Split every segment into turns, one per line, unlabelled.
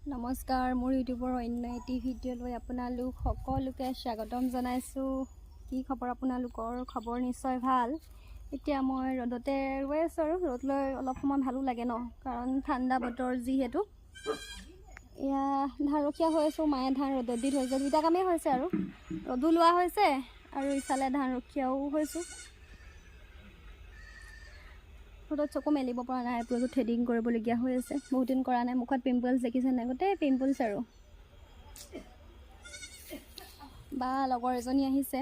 নমস্কাৰ, মোৰ ইউটিউবৰ অন্য এটি ভিডিঅ'লৈ আপোনালোক সকলোকে স্বাগতম জনাইছোঁ। কি খবৰ আপোনালোকৰ? খবৰ নিশ্চয় ভাল। এতিয়া মই ৰ'দতে ৰৈ আছোঁ আৰু ৰ'দ লৈ অলপ সময় ভালো লাগে ন, কাৰণ ঠাণ্ডা বতৰ যিহেতু। এয়া ধান ৰখীয়া হৈ আছোঁ, মায়ে ধান ৰ'দত দি থৈছে, দুইটা কামেই হৈছে আৰু ৰ'দো লোৱা হৈছে আৰু ইফালে ধান ৰখীয়াও হৈছোঁ। ৰ'দত চকু মেলিব পৰা নাই, পুৰা থ্ৰেডিং কৰিবলগীয়া হৈ আছে, বহুত দিন কৰা নাই। মুখত পিম্পলছ দেখিছে নাই? গোটেই পিম্পলছ আৰু। বা লগৰ এজনী আহিছে,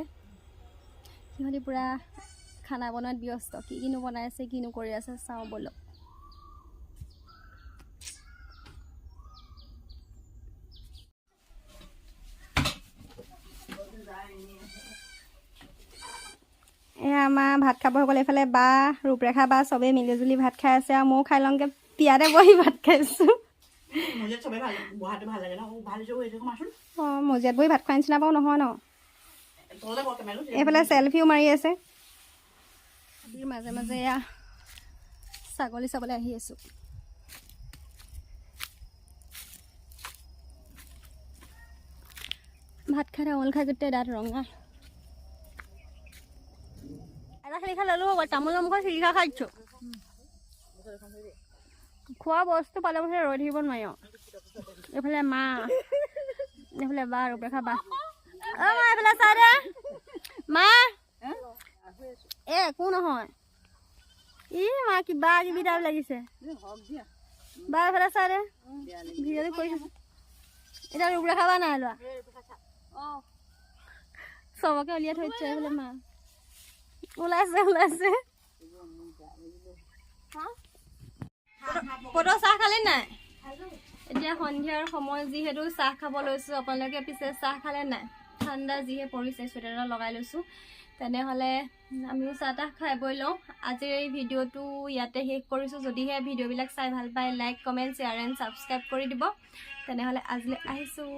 সিহঁতি পূৰা খানা বনোৱাত ব্যস্ত। কিনো বনাই আছে, কিনো কৰি আছে চাওঁ বলক। এয়া আমাৰ ভাত খাব গ'লে এইফালে বা ৰূপৰেখা বা চবেই মিলিজুলি ভাত খাই আছে আৰু ময়ো খাই লওঁগৈ। পিয়াতে বহি ভাত খাইছোঁ। অঁ, মজিয়াত বহি ভাত খোৱাৰ নিচিনা বাৰু নহয় ন। এইফালে চেলফিও মাৰি আছে। মাজে মাজে এয়া ছাগলী চাবলৈ আহি আছোঁ। ভাত খাই তামোল খাই গোটেই দাঁত ৰঙা। এটা শিলিখা ল'লোঁ হ'ব, তামোলৰ মুখত শিলিখা খাইছোঁ। খোৱা বস্তু পালে মুঠতে ৰৈ থাকিব নোৱাৰি আৰু। এইফালে মা, এইফালে বা ৰূপৰেখা বা। অঁ মা, এইফালে চাই দে মা। একো নহয়। মা কিবা কিবি টাইপ লাগিছে। বা এইফালে চাই দে, ভিডিঅ'টো কৰিছোঁ। এতিয়া ৰূপৰেখা বা নাই লোৱা, চবকে উলিয়াই থৈছে। এইফালে মা ওলাইছে। পদ চাহ খালি নাই? এতিয়া সন্ধিয়াৰ সময় যিহেতু চাহ খাব লৈছোঁ। আপোনালোকে পিছে চাহ খালে নাই? ঠাণ্ডা যিহে পৰিছে, চুৱেটাৰ এটা লগাই লৈছোঁ। তেনেহ'লে আমিও চাহ তাহ খাই বৈ লওঁ। আজিৰ এই ভিডিঅ'টো ইয়াতে শেষ কৰিছোঁ। যদিহে ভিডিঅ'বিলাক চাই ভাল পায়, like, comment, share and subscribe কৰি দিব। তেনেহ'লে আজিলৈ আহিছোঁ।